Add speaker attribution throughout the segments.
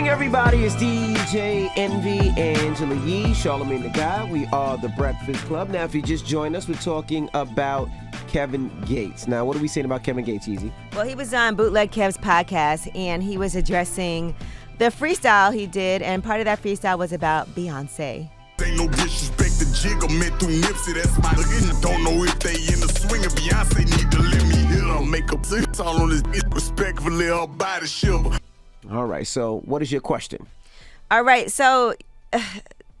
Speaker 1: morning, everybody. It's DJ Envy, Angela Yee, Charlamagne the Guy. We are the Breakfast Club. Now, if you just joined us, we're talking about Kevin Gates. Now, what are we saying about Kevin Gates, Easy?
Speaker 2: Well, he was on Bootleg Kev's podcast, and he was addressing the freestyle he did, and part of that freestyle was about Beyonce.
Speaker 3: Ain't no disrespect to Jigga, met through Nipsey, that's my nigga. Don't know if they in the swing, if Beyonce need to let me hit her. Make up all on this respectfully, her body shiver.
Speaker 1: All right, so what is your question?
Speaker 2: All right, so,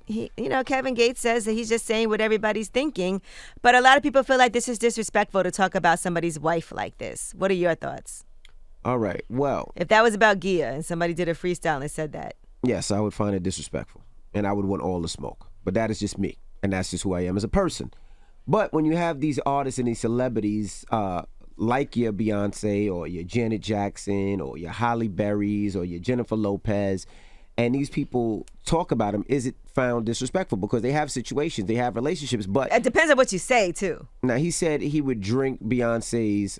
Speaker 2: Kevin Gates says that he's just saying what everybody's thinking, but a lot of people feel like this is disrespectful to talk about somebody's wife like this. What are your thoughts?
Speaker 1: All right, well.
Speaker 2: If that was about Gia and somebody did a freestyle and said that.
Speaker 1: Yes, I would find it disrespectful, and I would want all the smoke. But that is just me, and that's just who I am as a person. But when you have these artists and these celebrities, like your Beyonce or your Janet Jackson or your Halle Berrys or your Jennifer Lopez, and these people talk about them, is it found disrespectful? Because they have situations, they have relationships, but...
Speaker 2: It depends on what you say, too.
Speaker 1: Now, he said he would drink Beyonce's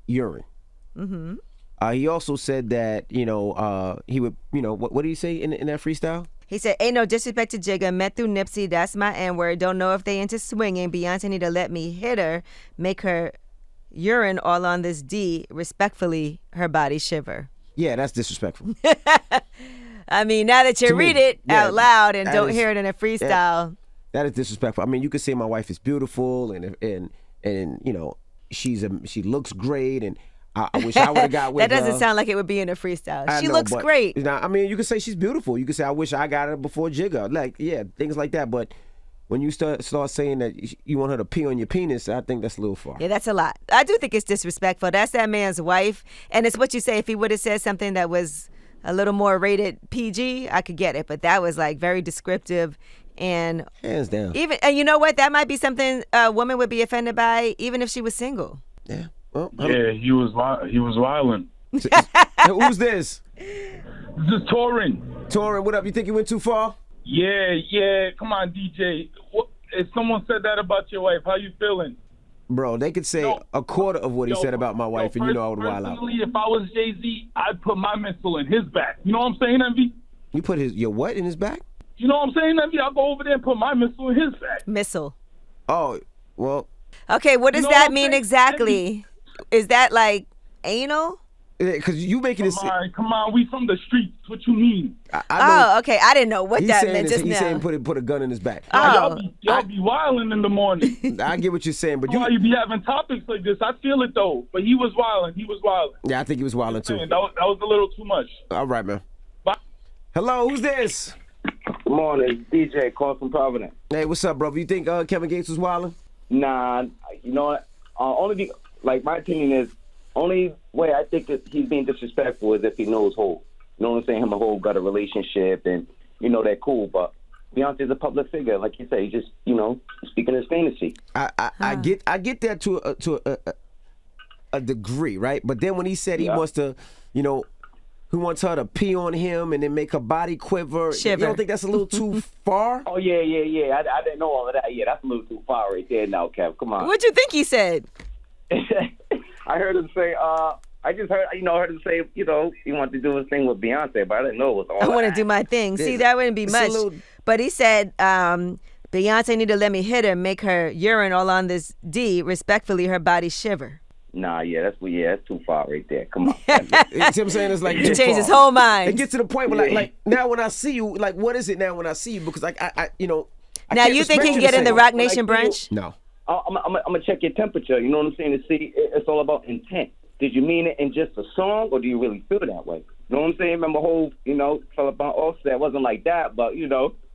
Speaker 1: urine.
Speaker 2: Mm-hmm.
Speaker 1: He also said that, he would, what did he say in that freestyle?
Speaker 2: He said, ain't no disrespect to Jigga, met through Nipsey, that's my N-word, don't know if they into swinging, Beyonce need to let me hit her, make her urine all on this D, respectfully, her body shiver.
Speaker 1: Yeah, that's disrespectful.
Speaker 2: I mean, now that you read it out loud and don't hear it in a freestyle.
Speaker 1: That is disrespectful. I mean, you could say my wife is beautiful and she looks great, and I wish I would have got with her.
Speaker 2: That doesn't sound like it would be in a freestyle. She looks great.
Speaker 1: I mean, you could say she's beautiful. You could say, I wish I got her before Jigga. Like, yeah, things like that. But when you start saying that you want her to pee on your penis, I think that's a little far.
Speaker 2: Yeah, that's a lot. I do think it's disrespectful. That's that man's wife. And it's what you say. If he would have said something that was a little more rated PG, I could get it. But that was like very descriptive. And
Speaker 1: hands down.
Speaker 2: And you know what? That might be something a woman would be offended by, even if she was single.
Speaker 1: Yeah. Well,
Speaker 4: yeah, he was violent.
Speaker 1: Who's this?
Speaker 4: This is Torin.
Speaker 1: Torin, what up? You think he went too far?
Speaker 4: Yeah. Come on, DJ. If someone said that about your wife, how you feeling?
Speaker 1: Bro, they could say a quarter of what he said about my wife, and I would wild out.
Speaker 4: Personally, if I was Jay-Z, I'd put my missile in his back. You know what I'm saying, Envy?
Speaker 1: You put your what in his back?
Speaker 4: You know what I'm saying, Envy? I'll go over there and put my missile in his back.
Speaker 2: Missile.
Speaker 1: Oh, well.
Speaker 2: Okay, what does that mean exactly? Envy. Is that like anal?
Speaker 1: Because you making this.
Speaker 4: Come on, we from the streets. What you mean?
Speaker 2: Okay. I didn't know what that meant just now.
Speaker 1: He's saying put a gun in his back.
Speaker 4: Y'all be wilding in the morning.
Speaker 1: I get what you're saying, but
Speaker 4: why you be having topics like this? I feel it though. But he was wilding. Yeah,
Speaker 1: I think he was wilding too.
Speaker 4: That was a little too much.
Speaker 1: All right, man.
Speaker 4: Bye.
Speaker 1: Hello, who's this?
Speaker 5: Good morning, DJ. Call from Providence.
Speaker 1: Hey, what's up, bro? You think Kevin Gates was wilding?
Speaker 5: Nah, you know what? My opinion is, only way I think that he's being disrespectful is if he knows Hov. You know what I'm saying? Him and Hov got a relationship, and they're cool. But Beyonce's a public figure, like you say. He's just speaking his fantasy.
Speaker 1: I get that to a degree, right? But then when he said he wants to, he wants her to pee on him and then make her body quiver.
Speaker 2: Shiver.
Speaker 1: You don't think that's a little too far?
Speaker 5: Oh yeah. I didn't know all of that. Yeah, that's a little too far right there. Now, Kev, come on.
Speaker 2: What'd you think he said?
Speaker 5: I heard him say, I just heard him say, he wanted to do his thing with Beyonce, but I didn't know it was all
Speaker 2: I want to do my thing. See, that wouldn't be much. But he said, Beyonce need to let me hit her, make her urine all on this D, respectfully, her body shiver.
Speaker 5: Nah, that's too far right there. Come on.
Speaker 1: You see what I'm saying? It's like
Speaker 2: he changed his whole mind.
Speaker 1: It gets to the point where like now when I see you, like what is it now when I see you? Because I
Speaker 2: now you think he can get in the Rock Nation brunch?
Speaker 1: No.
Speaker 5: I'm gonna check your temperature. You know what I'm saying? To see, it's all about intent. Did you mean it in just a song, or do you really feel that way? You know what I'm saying? Remember Hov, fell upon Offset. It wasn't like that, but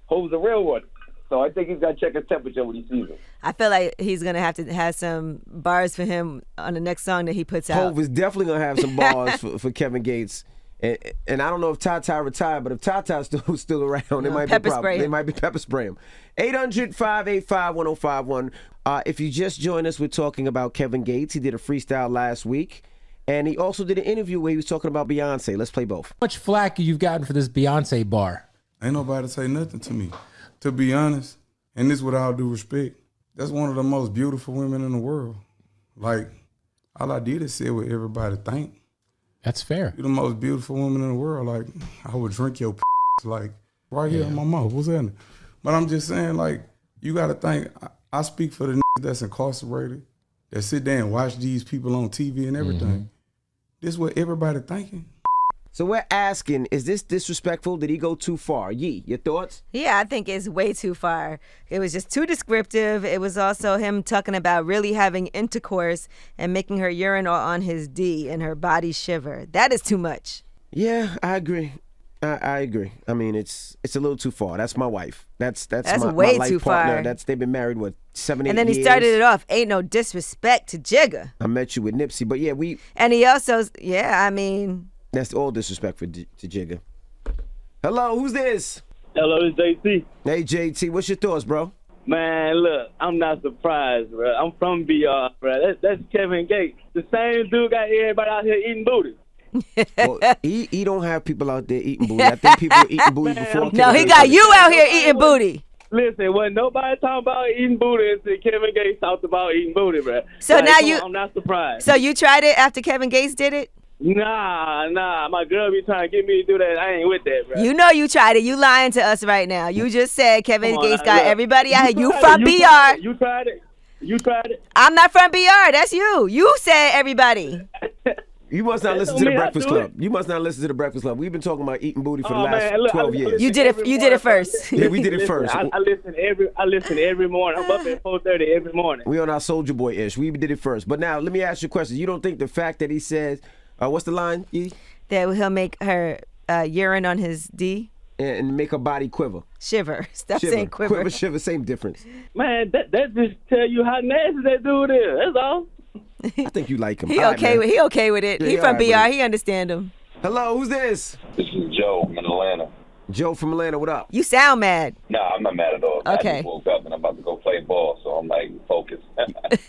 Speaker 5: Hov's a real one. So I think he's got to check his temperature when he sees it.
Speaker 2: I feel like he's going to have some bars for him on the next song that he puts out.
Speaker 1: Hov is definitely going to have some bars for Kevin Gates. And I don't know if Tata retired, but if Tata's still around, it might be a problem. They might be pepper spray him. 800-585-1051. If you just joined us, we're talking about Kevin Gates. He did a freestyle last week. And he also did an interview where he was talking about Beyonce. Let's play both.
Speaker 6: How much flack you've gotten for this Beyonce bar?
Speaker 7: Ain't nobody say nothing to me. To be honest, and this with all due respect, that's one of the most beautiful women in the world. Like, all I did is say what everybody think.
Speaker 6: That's fair.
Speaker 7: You're the most beautiful woman in the world. Like, I would drink your like right here in my mouth. What's that? But I'm just saying, like, you got to think. I speak for the that's incarcerated, that sit there and watch these people on TV and everything. This is what everybody thinking.
Speaker 1: So we're asking, is this disrespectful? Did he go too far? Yee, your thoughts?
Speaker 2: Yeah, I think it's way too far. It was just too descriptive. It was also him talking about really having intercourse and making her urine all on his D and her body shiver. That is too much.
Speaker 1: Yeah, I agree. I agree. I mean, it's a little too far. That's my wife. That's
Speaker 2: way
Speaker 1: my life
Speaker 2: too
Speaker 1: partner.
Speaker 2: far.
Speaker 1: They've been married, what, 7, 8 years?
Speaker 2: And then he started it off, ain't no disrespect to Jigga.
Speaker 1: I met you with Nipsey, but yeah,
Speaker 2: And he also, I mean...
Speaker 1: That's all disrespect to Jigga. Hello, who's this?
Speaker 8: Hello, it's JT.
Speaker 1: Hey, JT, what's your thoughts, bro?
Speaker 8: Man, look, I'm not surprised, bro. I'm from BR, bro. That's Kevin Gates. The same dude got everybody out here eating booty.
Speaker 1: Well, he don't have people out there eating booty. I think people were eating booty before.
Speaker 2: No, he got you out here eating booty.
Speaker 8: Listen, wasn't nobody talking about eating booty until Kevin Gates talked about eating booty, bro.
Speaker 2: So now
Speaker 8: I'm not surprised.
Speaker 2: So you tried it after Kevin Gates did it?
Speaker 8: Nah. My girl be trying to get me to do that. I ain't with that, bro.
Speaker 2: You know you tried it. You lying to us right now. You just said Kevin Gates got
Speaker 8: look.
Speaker 2: everybody out here. You
Speaker 8: tried
Speaker 2: from
Speaker 8: it.
Speaker 2: BR.
Speaker 8: You tried it. You tried it.
Speaker 2: I'm not from BR. That's you. You said everybody.
Speaker 1: You must not listen to the Breakfast Club. You must not listen to the Breakfast Club. We've been talking about eating booty for the last 12 years.
Speaker 2: You did it first.
Speaker 1: Yeah, we did it first.
Speaker 8: I listen every morning. I'm up at 4:30 every morning.
Speaker 1: We on our Soulja Boy-ish. We did it first. But now, let me ask you a question. You don't think the fact that he says, what's the line, E?
Speaker 2: That he'll make her urine on his D?
Speaker 1: And make her body quiver.
Speaker 2: Shiver. Stop saying quiver.
Speaker 1: Quiver, shiver, same difference.
Speaker 8: Man, that just tell you how nasty that dude is. That's all.
Speaker 1: I think you like him.
Speaker 2: He okay with it.
Speaker 1: Yeah,
Speaker 2: he from
Speaker 1: right,
Speaker 2: BR.
Speaker 1: man.
Speaker 2: He understand him.
Speaker 1: Hello, who's this?
Speaker 9: This is Joe from Atlanta.
Speaker 1: Joe from Atlanta, what up?
Speaker 2: You sound mad.
Speaker 9: Nah, I'm not mad at all.
Speaker 2: Okay.
Speaker 9: I just woke up and I'm about to go play ball, so I'm like focused.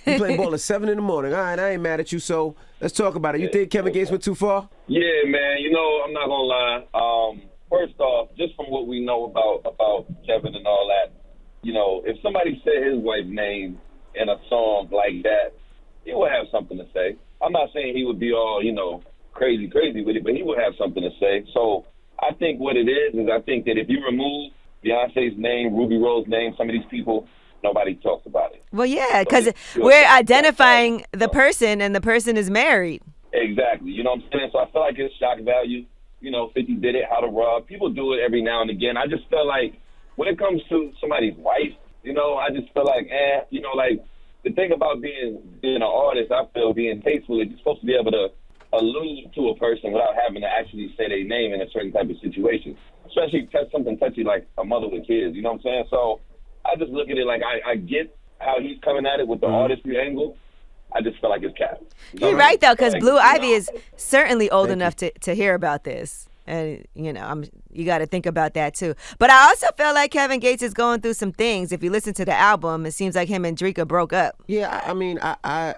Speaker 1: You play ball at 7 in the morning. All right, I ain't mad at you, so let's talk about it. You think Kevin Gates went too far?
Speaker 9: Yeah, man, I'm not gonna lie. First off, just from what we know about Kevin and all that, if somebody said his wife's name in a song like that, he would have something to say. I'm not saying he would be all, crazy with it, but he would have something to say. So I think what it is I think that if you remove Beyonce's name, Ruby Rose's name, some of these people, nobody talks about it.
Speaker 2: Well, yeah, because we're identifying the person, and the person is married.
Speaker 9: Exactly. You know what I'm saying? So I feel like it's shock value. 50 did it, how to rub. People do it every now and again. I just feel like when it comes to somebody's wife, I just feel like, like the thing about being an artist, I feel being tasteful is you're supposed to be able to allude to a person without having to actually say their name in a certain type of situation, especially something touchy like a mother with kids. You know what I'm saying? So I just look at it like I get how he's coming at it with the artistry angle. I just feel like it's cap.
Speaker 2: You're right, though, because Blue Ivy is certainly old enough to hear about this. And, you got to think about that, too. But I also feel like Kevin Gates is going through some things. If you listen to the album, it seems like him and Dreka broke up.
Speaker 1: Yeah, I mean, I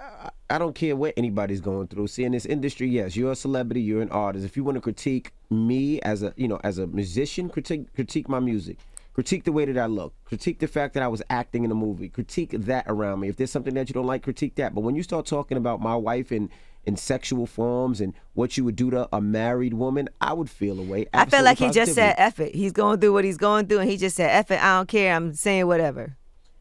Speaker 1: don't care what anybody's going through. See, in this industry, yes, you're a celebrity, you're an artist. If you want to critique me as a musician, critique my music. Critique the way that I look. Critique the fact that I was acting in a movie. Critique that around me. If there's something that you don't like, critique that. But when you start talking about my wife in sexual forms and what you would do to a married woman, I would feel away.
Speaker 2: I feel like he just said F it. He's going through what he's going through, and he just said F it. I don't care. I'm saying whatever.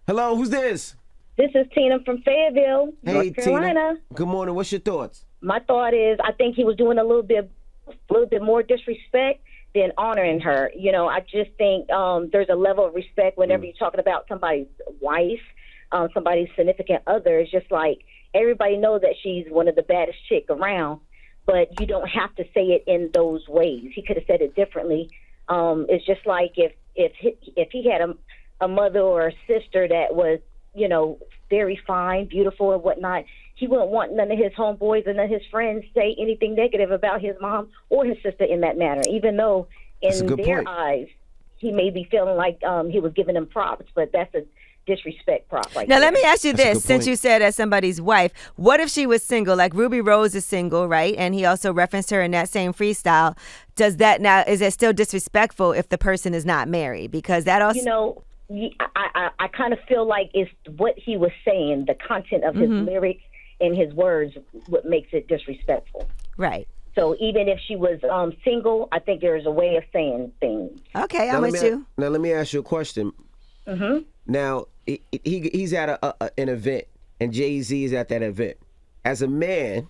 Speaker 1: Hello, who's this?
Speaker 10: This is Tina from Fayetteville,
Speaker 1: Hey,
Speaker 10: North Carolina.
Speaker 1: Tina. Good morning. What's your thoughts?
Speaker 10: My thought is I think he was doing a little bit more disrespect than honoring her. I just think there's a level of respect whenever you're talking about somebody's wife, somebody's significant other. It's just like everybody knows that she's one of the baddest chick around, but you don't have to say it in those ways. He could have said it differently. It's just like if he had a mother or a sister that was, very fine, beautiful and whatnot, he wouldn't want none of his homeboys and none of his friends say anything negative about his mom or his sister in that manner, even though in their eyes he may be feeling like he was giving them props, but that's a disrespect prop right
Speaker 2: now
Speaker 10: there.
Speaker 2: let me ask you this, since you said as somebody's wife, what if she was single? Like Ruby Rose is single, right? And he also referenced her in that same freestyle. Is it still disrespectful if the person is not married? Because that also,
Speaker 10: I kind of feel like it's what he was saying, the content of his lyrics and his words, what makes it disrespectful.
Speaker 2: Right.
Speaker 10: So even if she was single, I think there's a way of saying things.
Speaker 2: Okay, I'm with you.
Speaker 1: Now let me ask you a question.
Speaker 10: Mm-hmm.
Speaker 1: Now he's at an event, and Jay-Z is at that event. As a man,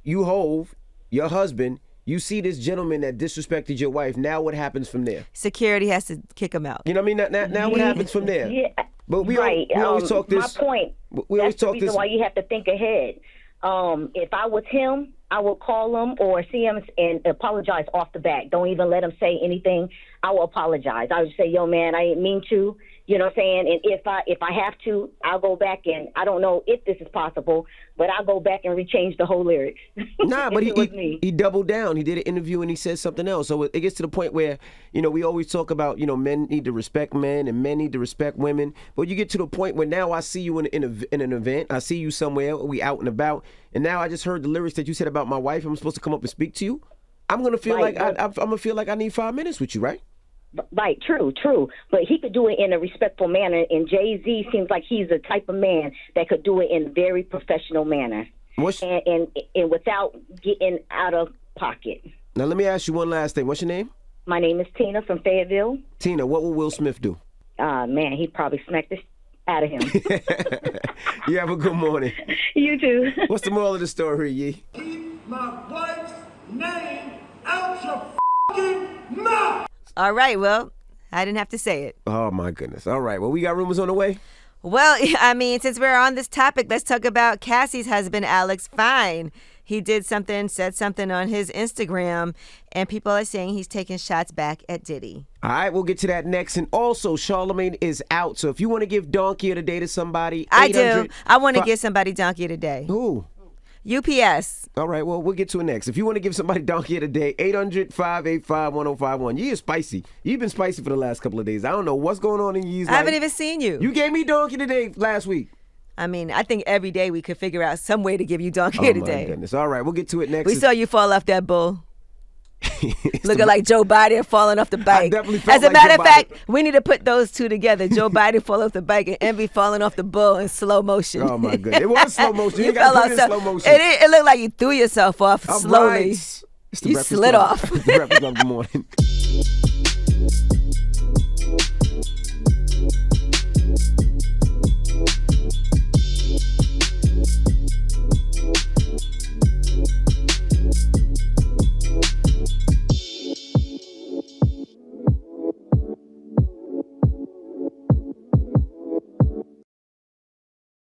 Speaker 1: you Hove, your husband, you see this gentleman that disrespected your wife. Now what happens from there?
Speaker 2: Security has to kick him out.
Speaker 1: You know what I mean? Now what happens from there?
Speaker 10: Yeah,
Speaker 1: But we
Speaker 10: right.
Speaker 1: always talk this.
Speaker 10: My point.
Speaker 1: We always
Speaker 10: That's the
Speaker 1: talk
Speaker 10: reason
Speaker 1: this.
Speaker 10: why you have to think ahead. If I was him, I would call him or see him and apologize off the bat. Don't even let him say anything. I will apologize. I would say, yo, man, I didn't mean to. You know what I'm saying? And if I have to, I'll go back and I don't know if this is possible, but I'll go back and rechange the whole lyrics.
Speaker 1: Nah, but he doubled down. He did an interview and he said something else. So it gets to the point where, we always talk about, men need to respect men and men need to respect women. But you get to the point where now I see you in an event. I see you somewhere. We out and about. And now I just heard the lyrics that you said about my wife. I'm supposed to come up and speak to you. I'm going to feel
Speaker 10: Right,
Speaker 1: I'm going to feel like I need 5 minutes with you, right?
Speaker 10: Right, true. But he could do it in a respectful manner, and Jay-Z seems like he's the type of man that could do it in a very professional manner and without getting out of pocket.
Speaker 1: Now, let me ask you one last thing. What's your name?
Speaker 10: My name is Tina from Fayetteville.
Speaker 1: Tina, what will Will Smith do?
Speaker 10: Man, he probably smacked the out of him.
Speaker 1: You have a good morning.
Speaker 10: You too.
Speaker 1: What's the moral of the story, Yee?
Speaker 11: Keep my wife's name out your fucking mouth.
Speaker 2: All right, well, I didn't have to say it.
Speaker 1: Oh, my goodness. All right, well, we got rumors on the way?
Speaker 2: Well, I mean, since we're on this topic, let's talk about Cassie's husband, Alex Fine. He said something on his Instagram, and people are saying he's taking shots back at Diddy.
Speaker 1: All right, we'll get to that next. And also, Charlamagne is out. So if you want to give Donkey of the Day to somebody,
Speaker 2: I do. I want to give somebody Donkey of the Day.
Speaker 1: Who?
Speaker 2: UPS.
Speaker 1: All right, well, we'll get to it next. If you want to give somebody Donkey of the Day, 800-585-1051. You're spicy. You've been spicy for the last couple of days. I don't know what's going on in Yee's life.
Speaker 2: I haven't even seen you.
Speaker 1: You gave me Donkey of the Day last week.
Speaker 2: I mean, I think every day we could figure out some way to give you Donkey of the Day.
Speaker 1: Oh, my goodness. All right, we'll get to it next.
Speaker 2: We saw you fall off that bull. Looking like Joe Biden falling off the bike.
Speaker 1: Definitely felt
Speaker 2: As a
Speaker 1: like
Speaker 2: matter
Speaker 1: Joe
Speaker 2: of fact,
Speaker 1: Biden.
Speaker 2: we need to put those two together. Joe Biden falling off the bike and Envy falling off the bull in slow motion.
Speaker 1: Oh, my goodness. It was slow motion. You
Speaker 2: fell
Speaker 1: got to put it
Speaker 2: off
Speaker 1: in slow motion.
Speaker 2: It looked like you threw yourself off
Speaker 1: All
Speaker 2: slowly.
Speaker 1: right. It's the
Speaker 2: You
Speaker 1: Breakfast
Speaker 2: slid
Speaker 1: Club.
Speaker 2: off.
Speaker 1: It's the Breakfast Club. Good morning.